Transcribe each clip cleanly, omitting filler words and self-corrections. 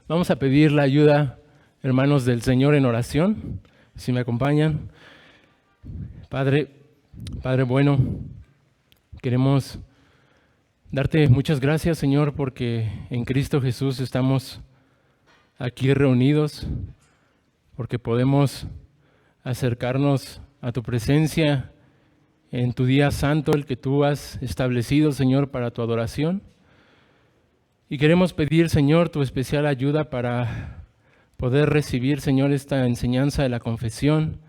Vamos a pedir la ayuda, hermanos del Señor, en oración, si me acompañan. Padre bueno, queremos darte muchas gracias, Señor, porque en Cristo Jesús estamos aquí reunidos, porque podemos acercarnos a tu presencia en tu día santo, el que tú has establecido, Señor, para tu adoración. Y queremos pedir, Señor, tu especial ayuda para poder recibir, Señor, esta enseñanza de la confesión,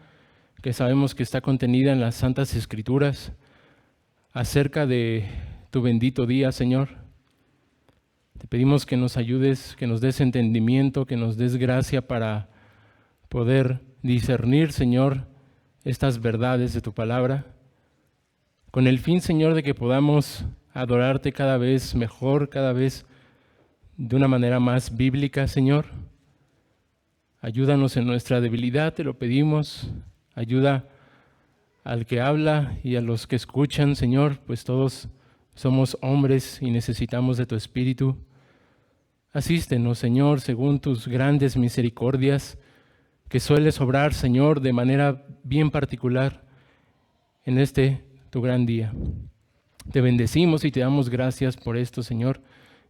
que sabemos que está contenida en las Santas Escrituras, acerca de tu bendito día, Señor. Te pedimos que nos ayudes, que nos des entendimiento, que nos des gracia para poder discernir, Señor, estas verdades de tu palabra, con el fin, Señor, de que podamos adorarte cada vez mejor, cada vez de una manera más bíblica, Señor. Ayúdanos en nuestra debilidad, te lo pedimos. Ayuda al que habla y a los que escuchan, Señor, pues todos somos hombres y necesitamos de tu Espíritu. Asístenos, Señor, según tus grandes misericordias, que sueles obrar, Señor, de manera bien particular en este tu gran día. Te bendecimos y te damos gracias por esto, Señor,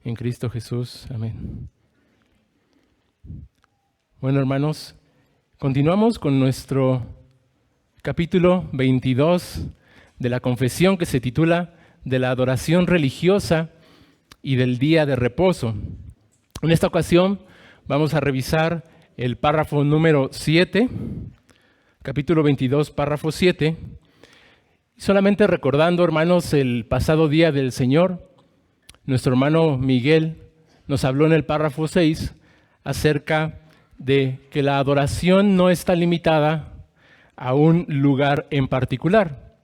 en Cristo Jesús. Amén. Bueno, hermanos, continuamos con nuestro capítulo 22 de la confesión, que se titula de la adoración religiosa y del día de reposo. En esta ocasión vamos a revisar el párrafo número 7, capítulo 22, párrafo 7. Solamente recordando, hermanos, el pasado día del Señor, nuestro hermano Miguel nos habló en el párrafo 6 acerca de que la adoración no está limitada a un lugar en particular,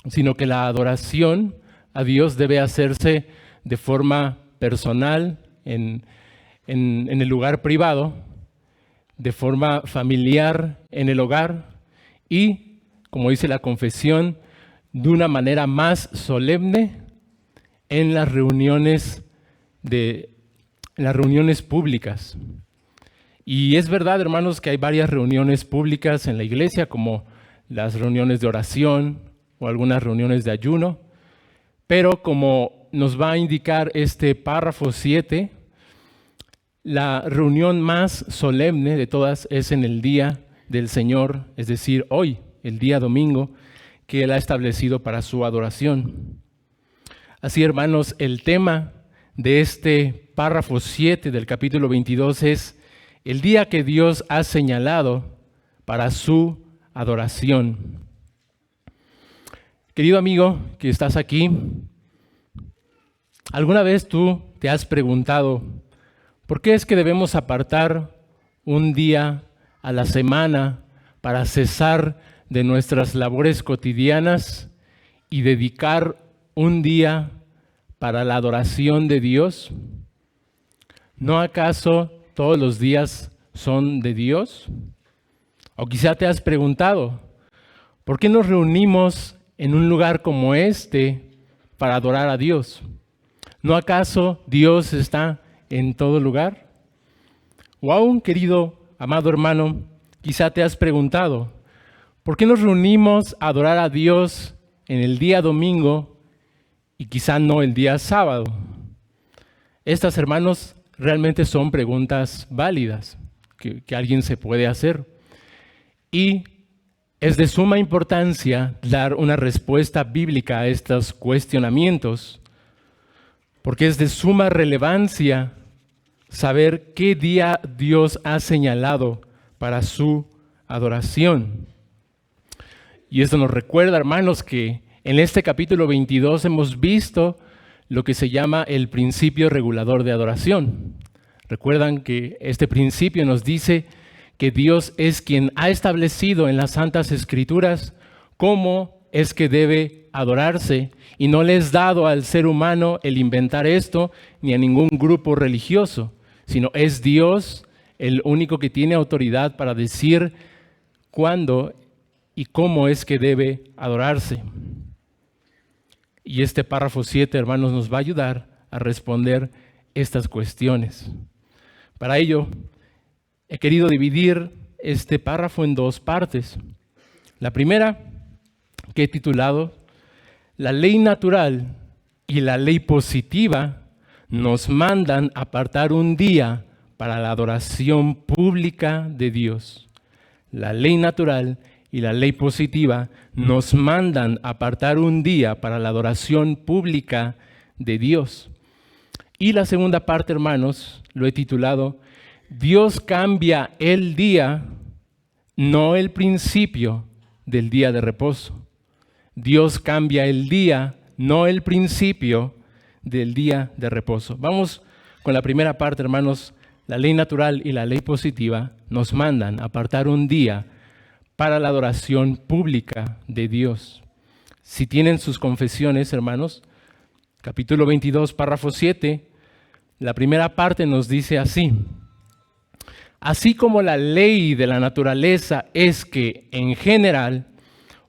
sino que la adoración a Dios debe hacerse de forma personal, en el lugar privado, de forma familiar en el hogar y, como dice la confesión, de una manera más solemne en las reuniones públicas. Y es verdad, hermanos, que hay varias reuniones públicas en la iglesia, como las reuniones de oración o algunas reuniones de ayuno, pero como nos va a indicar este párrafo 7, la reunión más solemne de todas es en el día del Señor, es decir, hoy, el día domingo, que Él ha establecido para su adoración. Así, hermanos, el tema de este párrafo 7 del capítulo 22 es el día que Dios ha señalado para su adoración. Querido amigo que estás aquí, ¿alguna vez tú te has preguntado por qué es que debemos apartar un día a la semana para cesar de nuestras labores cotidianas y dedicar un día para la adoración de Dios? ¿No acaso todos los días son de Dios? O quizá te has preguntado, ¿por qué nos reunimos en un lugar como este para adorar a Dios? ¿No acaso Dios está en todo lugar? O aún, querido, amado hermano, quizá te has preguntado, ¿por qué nos reunimos a adorar a Dios en el día domingo y quizá no el día sábado? Estas, hermanos, realmente son preguntas válidas que alguien se puede hacer. Y es de suma importancia dar una respuesta bíblica a estos cuestionamientos, porque es de suma relevancia saber qué día Dios ha señalado para su adoración. Y esto nos recuerda, hermanos, que en este capítulo 22 hemos visto lo que se llama el principio regulador de adoración. Recuerdan que este principio nos dice que Dios es quien ha establecido en las Santas Escrituras cómo es que debe adorarse, y no le es dado al ser humano el inventar esto ni a ningún grupo religioso, sino es Dios el único que tiene autoridad para decir cuándo y cómo es que debe adorarse. Y este párrafo 7, hermanos, nos va a ayudar a responder estas cuestiones. Para ello, he querido dividir este párrafo en dos partes. La primera, que he titulado La ley natural y la ley positiva nos mandan apartar un día para la adoración pública de Dios. La ley natural y la ley positiva nos mandan apartar un día para la adoración pública de Dios. Y la segunda parte, hermanos, lo he titulado Dios cambia el día, no el principio del día de reposo. Dios cambia el día, no el principio del día de reposo. Vamos con la primera parte, hermanos. La ley natural y la ley positiva nos mandan apartar un día para la adoración pública de Dios. Si tienen sus confesiones, hermanos, capítulo 22, párrafo 7, la primera parte nos dice así: así como la ley de la naturaleza es que, en general,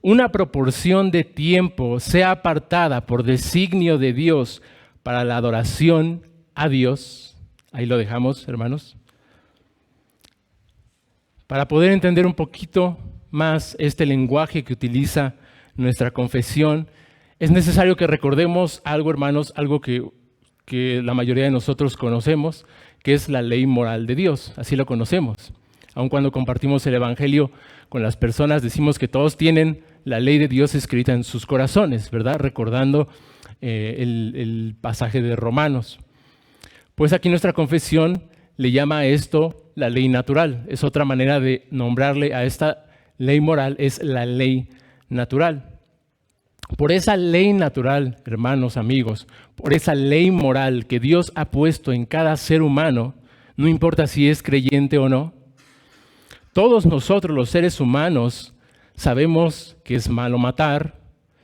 una proporción de tiempo sea apartada por designio de Dios para la adoración a Dios. Ahí lo dejamos, hermanos. Para poder entender un poquito más este lenguaje que utiliza nuestra confesión, es necesario que recordemos algo, hermanos, algo que la mayoría de nosotros conocemos, que es la ley moral de Dios. Así lo conocemos. Aun cuando compartimos el Evangelio con las personas, decimos que todos tienen la ley de Dios escrita en sus corazones, ¿verdad? Recordando el pasaje de Romanos. Pues aquí nuestra confesión le llama a esto la ley natural. Es otra manera de nombrarle a esta ley moral, es la ley natural. Por esa ley natural, hermanos, amigos, por esa ley moral que Dios ha puesto en cada ser humano, no importa si es creyente o no, todos nosotros los seres humanos sabemos que es malo matar,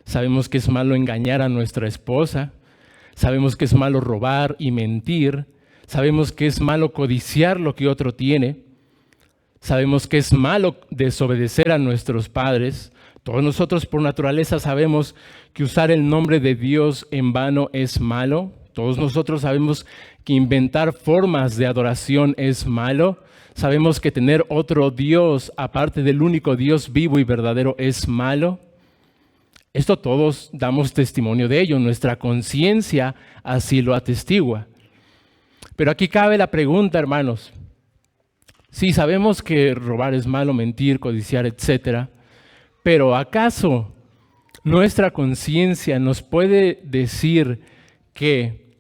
sabemos que es malo engañar a nuestra esposa, sabemos que es malo robar y mentir, sabemos que es malo codiciar lo que otro tiene, sabemos que es malo desobedecer a nuestros padres. Todos nosotros por naturaleza sabemos que usar el nombre de Dios en vano es malo. Todos nosotros sabemos que inventar formas de adoración es malo. Sabemos que tener otro Dios aparte del único Dios vivo y verdadero es malo. Esto todos damos testimonio de ello. Nuestra conciencia así lo atestigua. Pero aquí cabe la pregunta, hermanos. Sí, sabemos que robar es malo, mentir, codiciar, etcétera. Pero ¿acaso nuestra conciencia nos puede decir que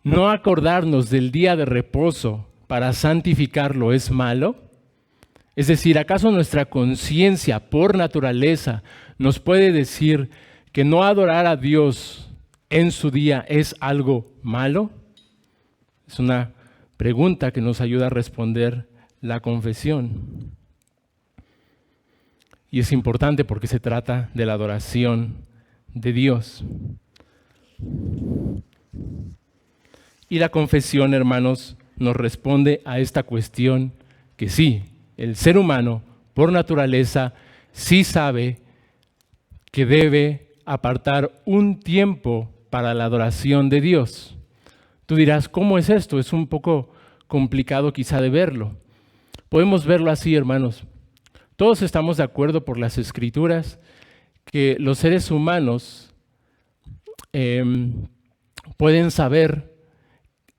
no acordarnos del día de reposo para santificarlo es malo? Es decir, ¿acaso nuestra conciencia por naturaleza nos puede decir que no adorar a Dios en su día es algo malo? Es una pregunta que nos ayuda a responder la confesión. Y es importante porque se trata de la adoración de Dios. Y la confesión, hermanos, nos responde a esta cuestión que sí, el ser humano, por naturaleza, sí sabe que debe apartar un tiempo para la adoración de Dios. Tú dirás, ¿cómo es esto? Es un poco complicado quizá de verlo. Podemos verlo así, hermanos. Todos estamos de acuerdo por las Escrituras que los seres humanos pueden saber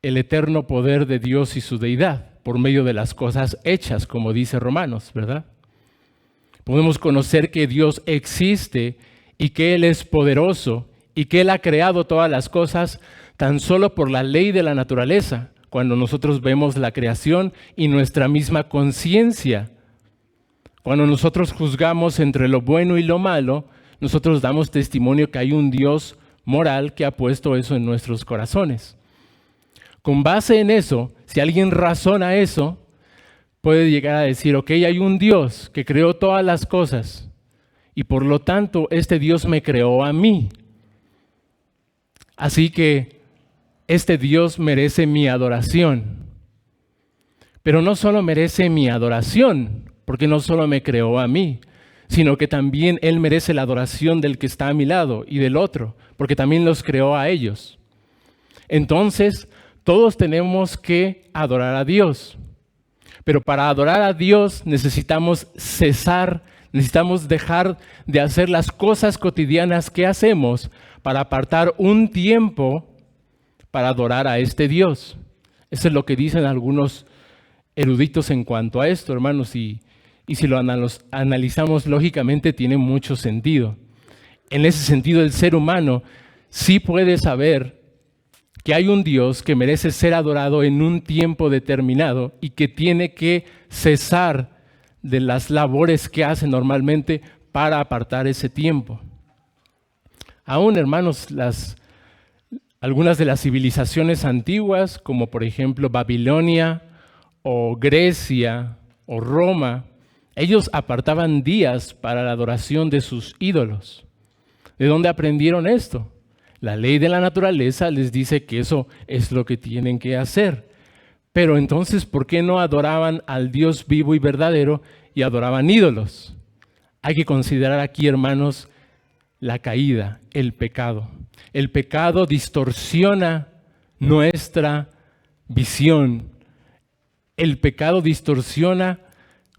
el eterno poder de Dios y su deidad por medio de las cosas hechas, como dice Romanos, ¿verdad? Podemos conocer que Dios existe y que Él es poderoso y que Él ha creado todas las cosas tan solo por la ley de la naturaleza, cuando nosotros vemos la creación y nuestra misma conciencia. Cuando nosotros juzgamos entre lo bueno y lo malo, nosotros damos testimonio que hay un Dios moral que ha puesto eso en nuestros corazones. Con base en eso, si alguien razona eso, puede llegar a decir, ok, hay un Dios que creó todas las cosas y por lo tanto este Dios me creó a mí. Así que este Dios merece mi adoración. Pero no solo merece mi adoración, porque no solo me creó a mí, sino que también Él merece la adoración del que está a mi lado y del otro, porque también los creó a ellos. Entonces, todos tenemos que adorar a Dios. Pero para adorar a Dios necesitamos cesar, necesitamos dejar de hacer las cosas cotidianas que hacemos para apartar un tiempo para adorar a este Dios. Eso es lo que dicen algunos eruditos en cuanto a esto, hermanos, y si lo analizamos lógicamente tiene mucho sentido. En ese sentido, el ser humano sí puede saber que hay un Dios que merece ser adorado en un tiempo determinado y que tiene que cesar de las labores que hace normalmente para apartar ese tiempo. Aún, hermanos, algunas de las civilizaciones antiguas, como por ejemplo Babilonia o Grecia o Roma, ellos apartaban días para la adoración de sus ídolos. ¿De dónde aprendieron esto? La ley de la naturaleza les dice que eso es lo que tienen que hacer. Pero entonces, ¿por qué no adoraban al Dios vivo y verdadero y adoraban ídolos? Hay que considerar aquí, hermanos, la caída, el pecado. El pecado distorsiona nuestra visión. El pecado distorsiona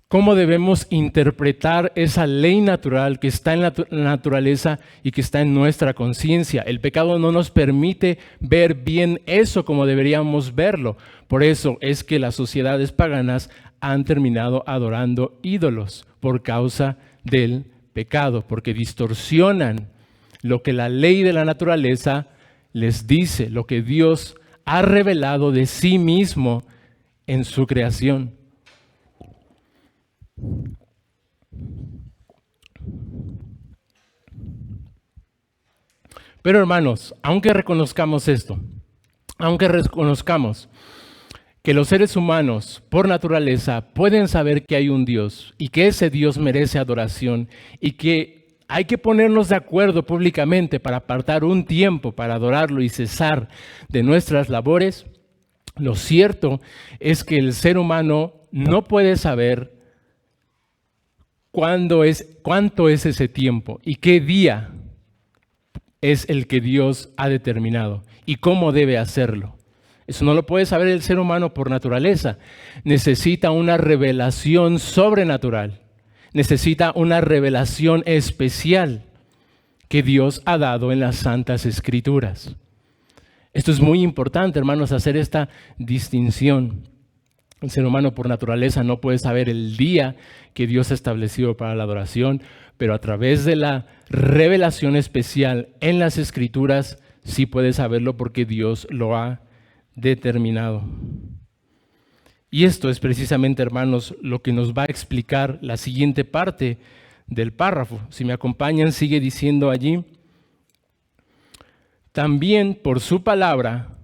cómo debemos interpretar esa ley natural que está en la naturaleza y que está en nuestra conciencia. El pecado no nos permite ver bien eso como deberíamos verlo. Por eso es que las sociedades paganas han terminado adorando ídolos por causa del pecado, porque distorsionan lo que la ley de la naturaleza les dice, lo que Dios ha revelado de sí mismo en su creación. Pero hermanos, aunque reconozcamos esto, aunque reconozcamos que los seres humanos por naturaleza pueden saber que hay un Dios y que ese Dios merece adoración y que hay que ponernos de acuerdo públicamente para apartar un tiempo para adorarlo y cesar de nuestras labores, lo cierto es que el ser humano no puede saber cuánto es ese tiempo y qué día es el que Dios ha determinado y cómo debe hacerlo. Eso no lo puede saber el ser humano por naturaleza. Necesita una revelación sobrenatural. Necesita una revelación especial que Dios ha dado en las Santas Escrituras. Esto es muy importante, hermanos, hacer esta distinción. El ser humano por naturaleza no puede saber el día que Dios ha establecido para la adoración, pero a través de la revelación especial en las Escrituras sí puede saberlo porque Dios lo ha determinado. Y esto es precisamente, hermanos, lo que nos va a explicar la siguiente parte del párrafo. Si me acompañan, sigue diciendo allí: también por su palabra,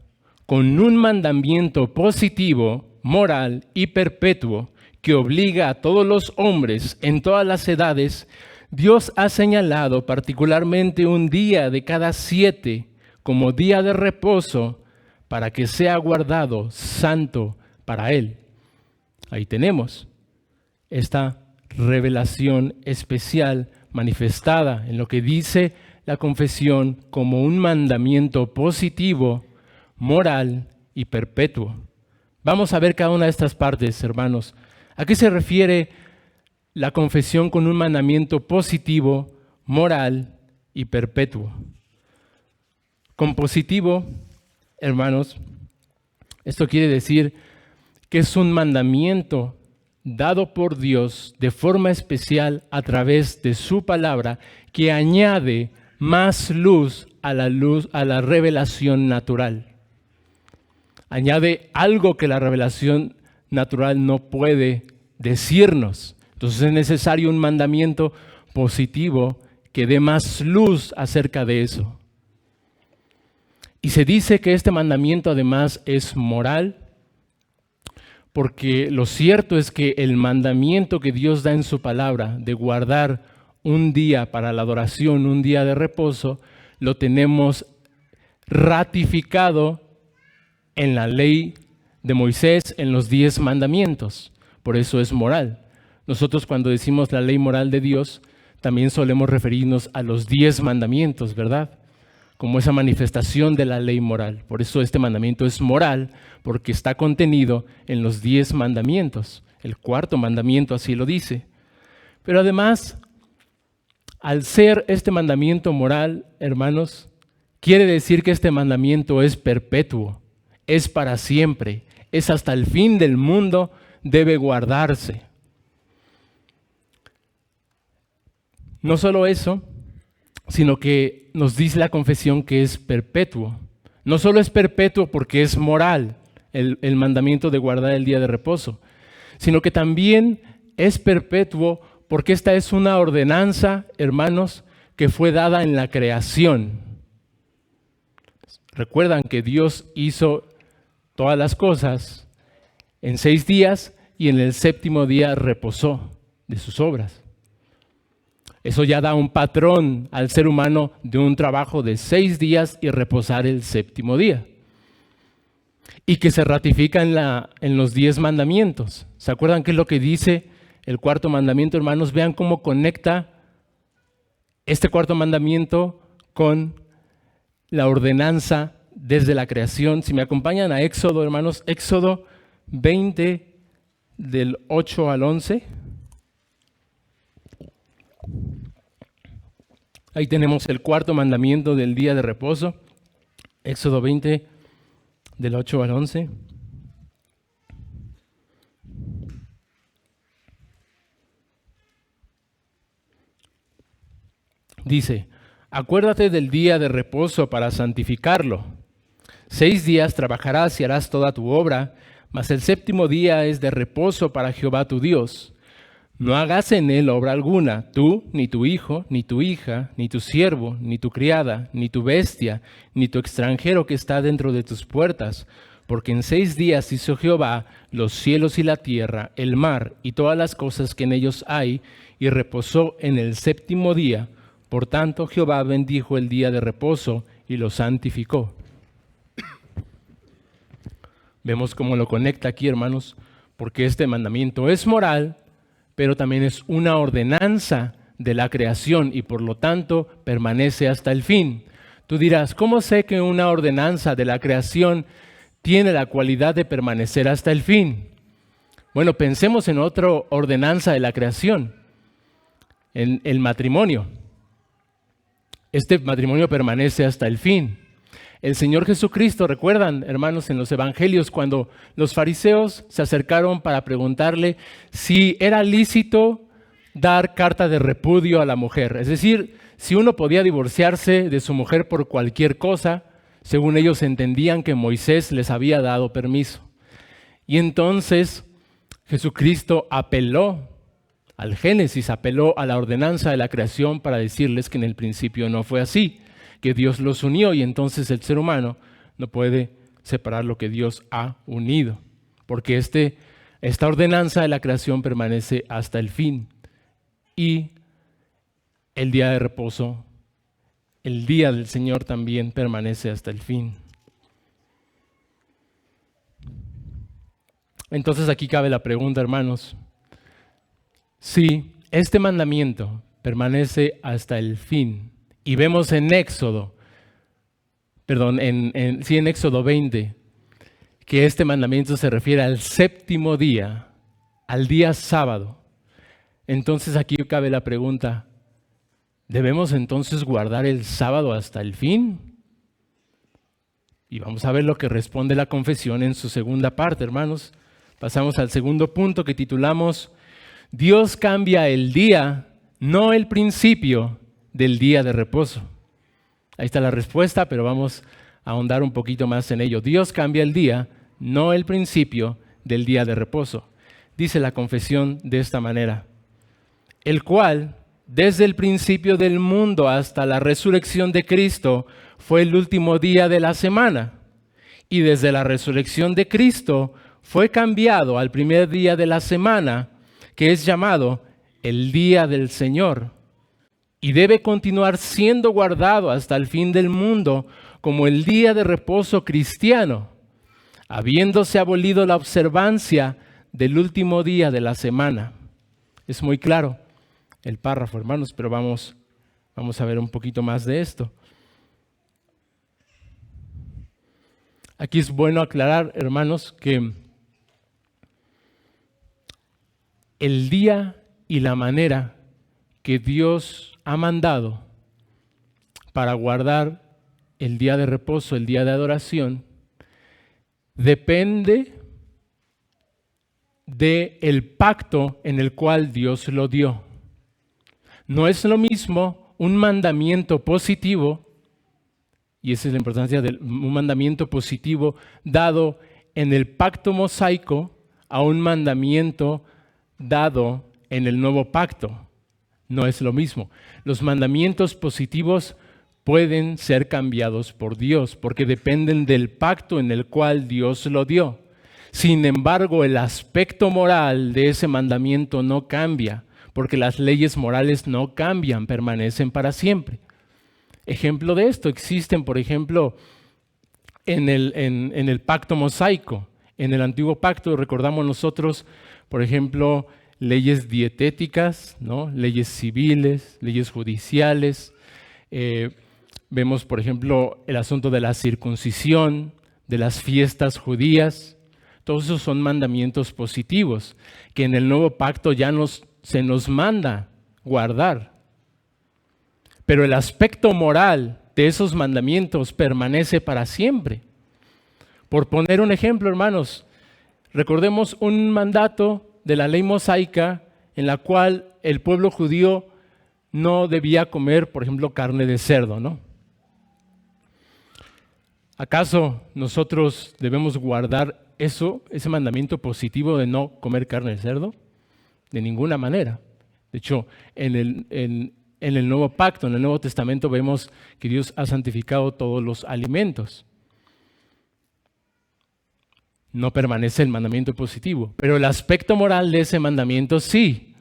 con un mandamiento positivo, moral y perpetuo, que obliga a todos los hombres en todas las edades, Dios ha señalado particularmente un día de cada 7 como día de reposo para que sea guardado santo para Él. Ahí tenemos esta revelación especial manifestada en lo que dice la confesión como un mandamiento positivo, moral y perpetuo. Vamos a ver cada una de estas partes, hermanos. ¿A qué se refiere la confesión con un mandamiento positivo, moral y perpetuo? Con positivo, hermanos, esto quiere decir que es un mandamiento dado por Dios de forma especial a través de su palabra que añade más luz a la revelación natural. Añade algo que la revelación natural no puede decirnos. Entonces es necesario un mandamiento positivo que dé más luz acerca de eso. Y se dice que este mandamiento además es moral, porque lo cierto es que el mandamiento que Dios da en su palabra de guardar un día para la adoración, un día de reposo, lo tenemos ratificado en la ley de Moisés, en los 10 mandamientos. Por eso es moral. Nosotros cuando decimos la ley moral de Dios, también solemos referirnos a los 10 mandamientos, ¿verdad? como esa manifestación de la ley moral. Por eso este mandamiento es moral, porque está contenido en los 10 mandamientos. El 4º mandamiento así lo dice. Pero además, al ser este mandamiento moral, hermanos, quiere decir que este mandamiento es perpetuo, es para siempre, es hasta el fin del mundo, debe guardarse. No solo eso, sino que nos dice la confesión que es perpetuo. No solo es perpetuo porque es moral el mandamiento de guardar el día de reposo, sino que también es perpetuo porque esta es una ordenanza, hermanos, que fue dada en la creación. Recuerdan que Dios hizo todas las cosas en 6 días y en el 7º día reposó de sus obras. Eso ya da un patrón al ser humano de un trabajo de 6 días y reposar el 7º día. Y que se ratifica en los 10 mandamientos. ¿Se acuerdan qué es lo que dice el 4º mandamiento, hermanos? Vean cómo conecta este 4º mandamiento con la ordenanza desde la creación. Si me acompañan a Éxodo, hermanos, Éxodo 20, del 8 al 11. Ahí tenemos el 4º mandamiento del día de reposo. Éxodo 20, del 8 al 11. Dice: acuérdate del día de reposo para santificarlo. 6 días trabajarás y harás toda tu obra, mas el 7º día es de reposo para Jehová tu Dios. No hagas en él obra alguna, tú, ni tu hijo, ni tu hija, ni tu siervo, ni tu criada, ni tu bestia, ni tu extranjero que está dentro de tus puertas, porque en 6 días hizo Jehová los cielos y la tierra, el mar y todas las cosas que en ellos hay, y reposó en el 7º día. Por tanto, Jehová bendijo el día de reposo y lo santificó. Vemos cómo lo conecta aquí, hermanos, porque este mandamiento es moral, pero también es una ordenanza de la creación y por lo tanto permanece hasta el fin. Tú dirás, ¿cómo sé que una ordenanza de la creación tiene la cualidad de permanecer hasta el fin? Bueno, pensemos en otra ordenanza de la creación, en el matrimonio. Este matrimonio permanece hasta el fin. El Señor Jesucristo, recuerdan, hermanos, en los evangelios, cuando los fariseos se acercaron para preguntarle si era lícito dar carta de repudio a la mujer. Es decir, si uno podía divorciarse de su mujer por cualquier cosa, según ellos entendían que Moisés les había dado permiso. Y entonces Jesucristo apeló al Génesis, apeló a la ordenanza de la creación para decirles que en el principio no fue así, que Dios los unió y entonces el ser humano no puede separar lo que Dios ha unido, porque esta ordenanza de la creación permanece hasta el fin y el día de reposo, el día del Señor también permanece hasta el fin. Entonces aquí cabe la pregunta, hermanos, si este mandamiento permanece hasta el fin, y vemos en Éxodo 20, que este mandamiento se refiere al 7º día, al día sábado. Entonces aquí cabe la pregunta, ¿debemos entonces guardar el sábado hasta el fin? Y vamos a ver lo que responde la confesión en su segunda parte, hermanos. Pasamos al segundo punto que titulamos: Dios cambia el día, no el principio del día de reposo. Ahí está la respuesta, pero vamos a ahondar un poquito más en ello. Dios cambia el día, no el principio del día de reposo. Dice la confesión de esta manera: el cual, desde el principio del mundo hasta la resurrección de Cristo, fue el último día de la semana. Y desde la resurrección de Cristo fue cambiado al primer día de la semana, que es llamado el día del Señor. Y debe continuar siendo guardado hasta el fin del mundo como el día de reposo cristiano, habiéndose abolido la observancia del último día de la semana. Es muy claro el párrafo, hermanos, pero vamos a ver un poquito más de esto. Aquí es bueno aclarar, hermanos, que el día y la manera que Dios ha mandado para guardar el día de reposo, el día de adoración, depende del pacto en el cual Dios lo dio. No es lo mismo un mandamiento positivo, y esa es la importancia de un mandamiento positivo dado en el pacto mosaico a un mandamiento dado en el nuevo pacto. No es lo mismo. Los mandamientos positivos pueden ser cambiados por Dios porque dependen del pacto en el cual Dios lo dio. Sin embargo, el aspecto moral de ese mandamiento no cambia, porque las leyes morales no cambian, permanecen para siempre. Ejemplo de esto existen, por ejemplo, en el pacto mosaico. En el antiguo pacto recordamos nosotros, por ejemplo, leyes dietéticas, ¿no? Leyes civiles, leyes judiciales. Vemos, por ejemplo, el asunto de la circuncisión, de las fiestas judías. Todos esos son mandamientos positivos que en el nuevo pacto ya se nos manda guardar. Pero el aspecto moral de esos mandamientos permanece para siempre. Por poner un ejemplo, hermanos, recordemos un mandato de la ley mosaica en la cual el pueblo judío no debía comer, por ejemplo, carne de cerdo, ¿no? ¿Acaso nosotros debemos guardar ese mandamiento positivo de no comer carne de cerdo? De ninguna manera. De hecho, en el Nuevo Pacto, en el Nuevo Testamento, vemos que Dios ha santificado todos los alimentos. No permanece el mandamiento positivo, pero el aspecto moral de ese mandamiento sí,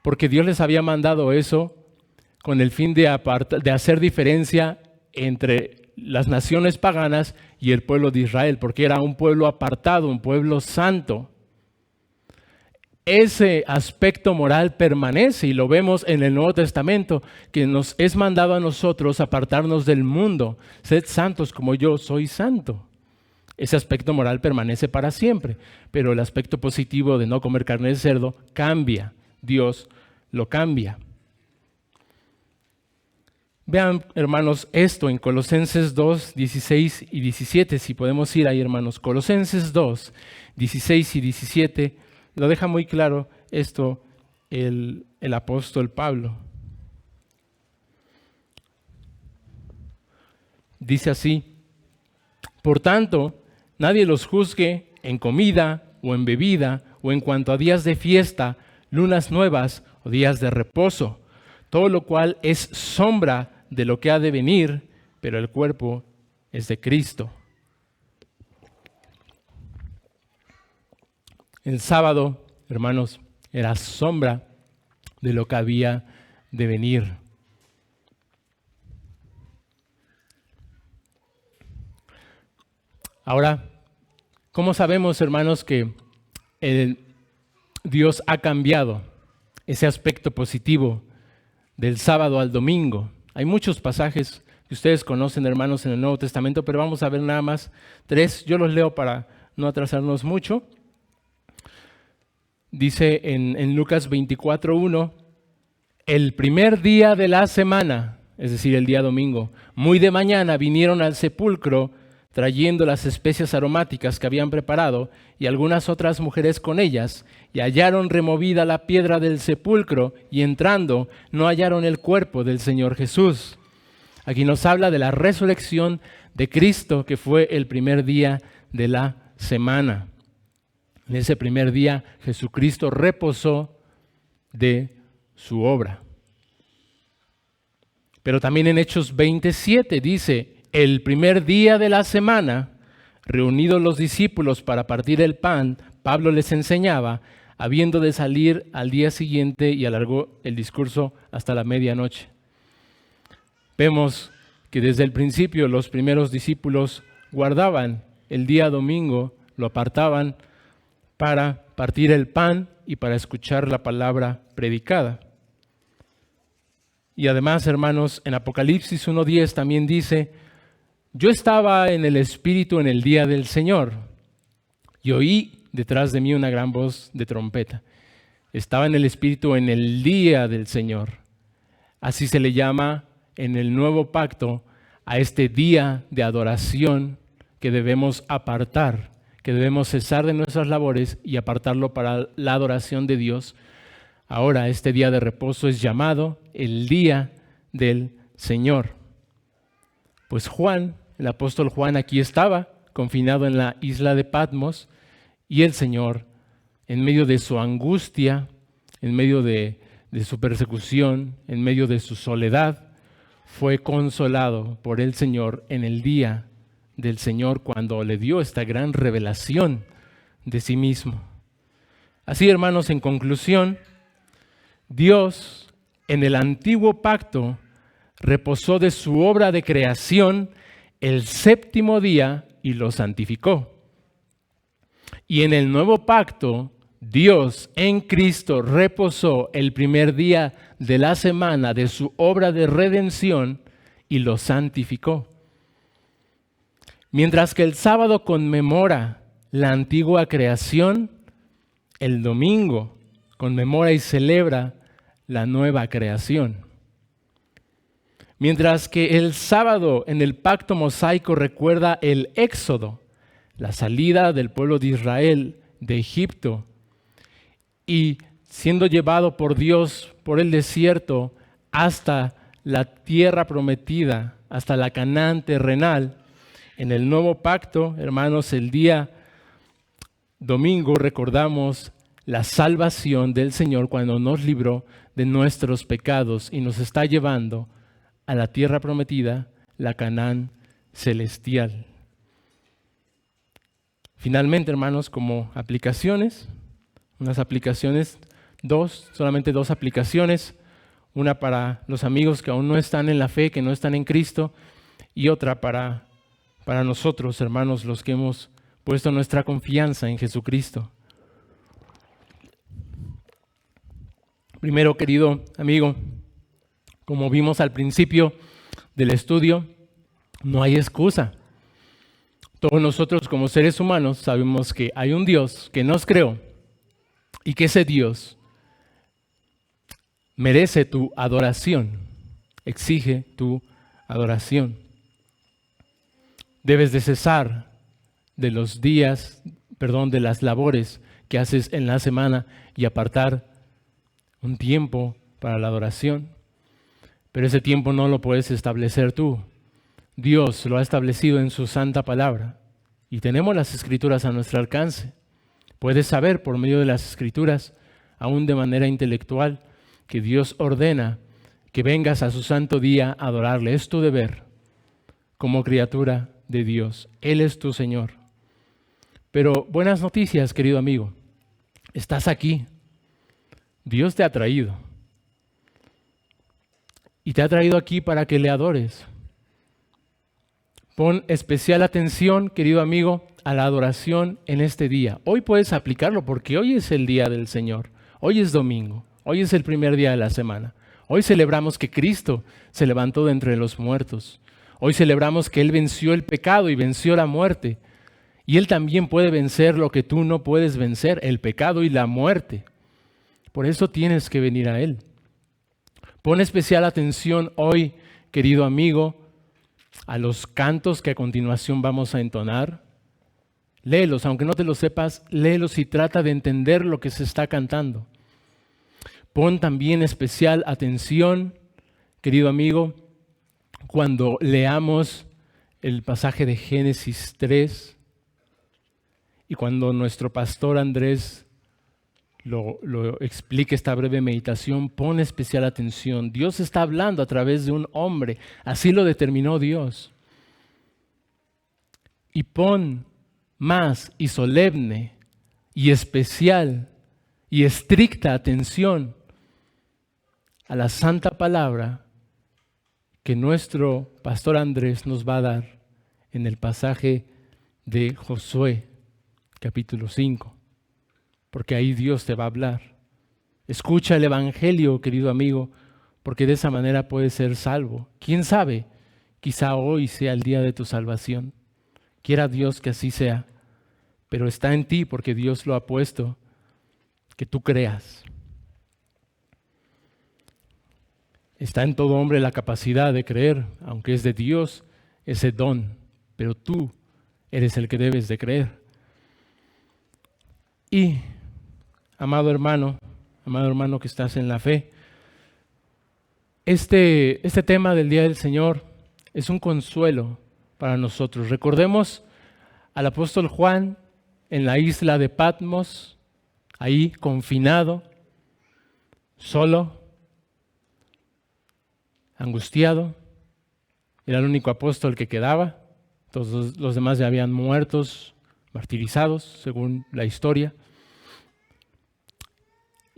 porque Dios les había mandado eso con el fin de hacer diferencia entre las naciones paganas y el pueblo de Israel, porque era un pueblo apartado, un pueblo santo. Ese aspecto moral permanece y lo vemos en el Nuevo Testamento, que nos es mandado a nosotros apartarnos del mundo. Sed santos como yo soy santo. Ese aspecto moral permanece para siempre, pero el aspecto positivo de no comer carne de cerdo cambia. Dios lo cambia. Vean, hermanos, esto en Colosenses 2, 16 y 17. Si podemos ir ahí, hermanos. Colosenses 2, 16 y 17. Lo deja muy claro esto el apóstol Pablo. Dice así: por tanto, nadie los juzgue en comida o en bebida o en cuanto a días de fiesta, lunas nuevas o días de reposo, todo lo cual es sombra de lo que ha de venir, pero el cuerpo es de Cristo. El sábado, hermanos, era sombra de lo que había de venir. Ahora, ¿cómo sabemos, hermanos, que Dios ha cambiado ese aspecto positivo del sábado al domingo? Hay muchos pasajes que ustedes conocen, hermanos, en el Nuevo Testamento, pero vamos a ver nada más 3. Yo los leo para no atrasarnos mucho. Dice en Lucas 24:1, el primer día de la semana, es decir, el día domingo, muy de mañana vinieron al sepulcro trayendo las especias aromáticas que habían preparado y algunas otras mujeres con ellas, y hallaron removida la piedra del sepulcro, y entrando no hallaron el cuerpo del Señor Jesús. Aquí nos habla de la resurrección de Cristo, que fue el primer día de la semana. En ese primer día Jesucristo reposó de su obra. Pero también en Hechos 27 dice: el primer día de la semana, reunidos los discípulos para partir el pan, Pablo les enseñaba, habiendo de salir al día siguiente, y alargó el discurso hasta la medianoche. Vemos que desde el principio los primeros discípulos guardaban el día domingo, lo apartaban para partir el pan y para escuchar la palabra predicada. Y además, hermanos, en Apocalipsis 1:10 también dice: Yo estaba en el Espíritu en el día del Señor y oí detrás de mí una gran voz de trompeta. Estaba en el Espíritu en el día del Señor. Así se le llama en el nuevo pacto a este día de adoración que debemos apartar, que debemos cesar de nuestras labores y apartarlo para la adoración de Dios. Ahora este día de reposo es llamado el día del Señor. Pues Juan, el apóstol Juan, aquí estaba confinado en la isla de Patmos y el Señor, en medio de su angustia, en medio de su persecución, en medio de su soledad, fue consolado por el Señor en el día del Señor cuando le dio esta gran revelación de sí mismo. Así, hermanos, en conclusión, Dios en el antiguo pacto reposó de su obra de creación el séptimo día y lo santificó. Y en el nuevo pacto, Dios en Cristo reposó el primer día de la semana de su obra de redención y lo santificó. Mientras que el sábado conmemora la antigua creación, el domingo conmemora y celebra la nueva creación. Mientras que el sábado en el pacto mosaico recuerda el éxodo, la salida del pueblo de Israel de Egipto y siendo llevado por Dios por el desierto hasta la tierra prometida, hasta la Canaán terrenal. En el nuevo pacto, hermanos, el día domingo recordamos la salvación del Señor cuando nos libró de nuestros pecados y nos está llevando a la tierra prometida, la Canaán celestial. Finalmente, hermanos, como aplicaciones, solamente dos aplicaciones, una para los amigos que aún no están en la fe, que no están en Cristo, y otra para nosotros, hermanos, los que hemos puesto nuestra confianza en Jesucristo. Primero, querido amigo, como vimos al principio del estudio, no hay excusa. Todos nosotros como seres humanos sabemos que hay un Dios que nos creó y que ese Dios merece tu adoración, exige tu adoración. Debes de cesar de de las labores que haces en la semana y apartar un tiempo para la adoración. Pero ese tiempo no lo puedes establecer tú. Dios lo ha establecido en su santa palabra y tenemos las escrituras a nuestro alcance. Puedes saber por medio de las escrituras, aún de manera intelectual, que Dios ordena que vengas a su santo día a adorarle. Es tu deber como criatura de Dios. Él es tu Señor. Pero buenas noticias, querido amigo. Estás aquí. Dios te ha traído. Y te ha traído aquí para que le adores. Pon especial atención, querido amigo, a la adoración en este día. Hoy puedes aplicarlo porque hoy es el día del Señor. Hoy es domingo. Hoy es el primer día de la semana. Hoy celebramos que Cristo se levantó de entre los muertos. Hoy celebramos que Él venció el pecado y venció la muerte. Y Él también puede vencer lo que tú no puedes vencer, el pecado y la muerte. Por eso tienes que venir a Él. Pon especial atención hoy, querido amigo, a los cantos que a continuación vamos a entonar. Léelos, aunque no te los sepas, léelos y trata de entender lo que se está cantando. Pon también especial atención, querido amigo, cuando leamos el pasaje de Génesis 3 y cuando nuestro pastor Andrés lo explique esta breve meditación, pon especial atención. Dios está hablando a través de un hombre, así lo determinó Dios. Y pon más y solemne y especial y estricta atención a la santa palabra que nuestro pastor Andrés nos va a dar en el pasaje de Josué, capítulo 5. Porque ahí Dios te va a hablar. Escucha el Evangelio, querido amigo, porque de esa manera puedes ser salvo. ¿Quién sabe quizá hoy sea el día de tu salvación. Quiera Dios que así sea, pero está en ti porque Dios lo ha puesto, que tú creas. Está en todo hombre la capacidad de creer, aunque es de Dios ese don, pero tú eres el que debes de creer. Y, amado hermano que estás en la fe, este tema del Día del Señor es un consuelo para nosotros. Recordemos al apóstol Juan en la isla de Patmos, ahí confinado, solo, angustiado. Era el único apóstol que quedaba. Todos los demás ya habían muertos, martirizados, según la historia.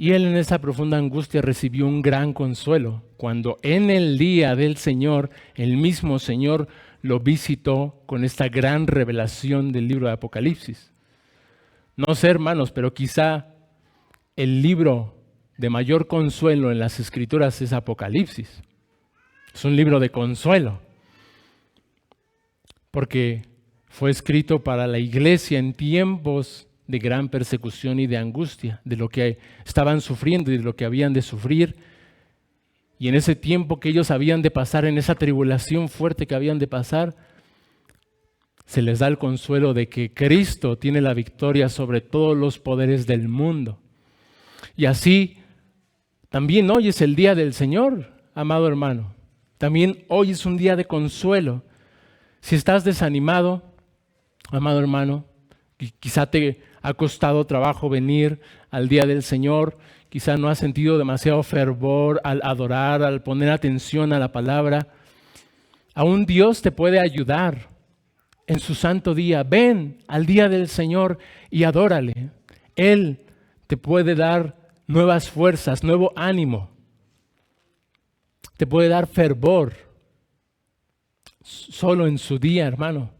Y él en esa profunda angustia recibió un gran consuelo cuando en el día del Señor, el mismo Señor lo visitó con esta gran revelación del libro de Apocalipsis. No sé, hermanos, pero quizá el libro de mayor consuelo en las Escrituras es Apocalipsis. Es un libro de consuelo, porque fue escrito para la iglesia en tiempos de gran persecución y de angustia, de lo que estaban sufriendo y de lo que habían de sufrir. Y en ese tiempo que ellos habían de pasar, en esa tribulación fuerte que habían de pasar, se les da el consuelo de que Cristo tiene la victoria sobre todos los poderes del mundo. Y así, también hoy es el día del Señor, amado hermano. También hoy es un día de consuelo. Si estás desanimado, amado hermano, quizá te ha costado trabajo venir al día del Señor, quizá no has sentido demasiado fervor al adorar, al poner atención a la palabra, aún Dios te puede ayudar en su santo día. Ven al día del Señor y adórale. Él te puede dar nuevas fuerzas, nuevo ánimo. Te puede dar fervor solo en su día, hermano.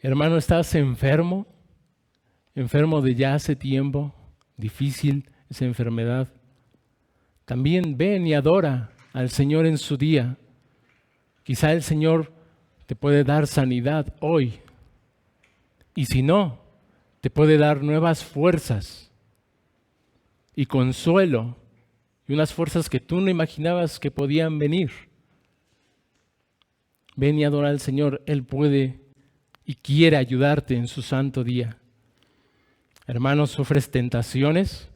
Hermano, ¿estás enfermo? Enfermo de ya hace tiempo, difícil esa enfermedad. También ven y adora al Señor en su día. Quizá el Señor te puede dar sanidad hoy. Y si no, te puede dar nuevas fuerzas y consuelo, y unas fuerzas que tú no imaginabas que podían venir. Ven y adora al Señor. Él puede y quiere ayudarte en su santo día. Hermanos, sufres tentaciones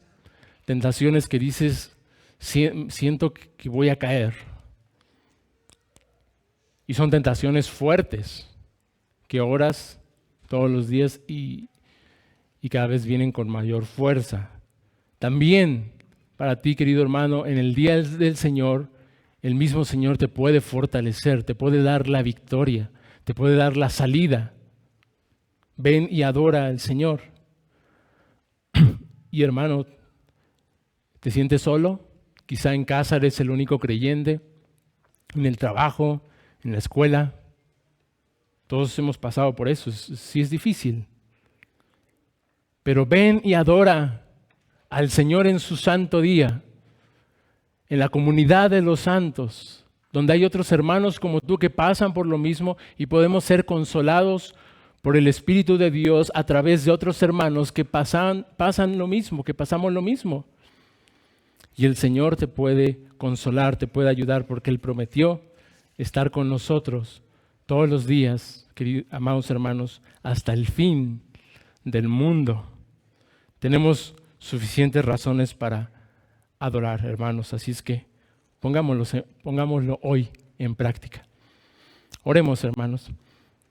que dices, siento que voy a caer. Y son tentaciones fuertes, que oras todos los días y cada vez vienen con mayor fuerza. También para ti, querido hermano, en el día del Señor, el mismo Señor te puede fortalecer, te puede dar la victoria, te puede dar la salida. Ven y adora al Señor. Y hermano, ¿te sientes solo? Quizá en casa eres el único creyente, en el trabajo, en la escuela. Todos hemos pasado por eso, sí es difícil. Pero ven y adora al Señor en su santo día, en la comunidad de los santos, donde hay otros hermanos como tú que pasan por lo mismo y podemos ser consolados por el Espíritu de Dios a través de otros hermanos que pasan lo mismo, que pasamos lo mismo. Y el Señor te puede consolar, te puede ayudar, porque Él prometió estar con nosotros todos los días, queridos amados hermanos, hasta el fin del mundo. Tenemos suficientes razones para adorar, hermanos, así es que pongámoslo hoy en práctica. Oremos, hermanos.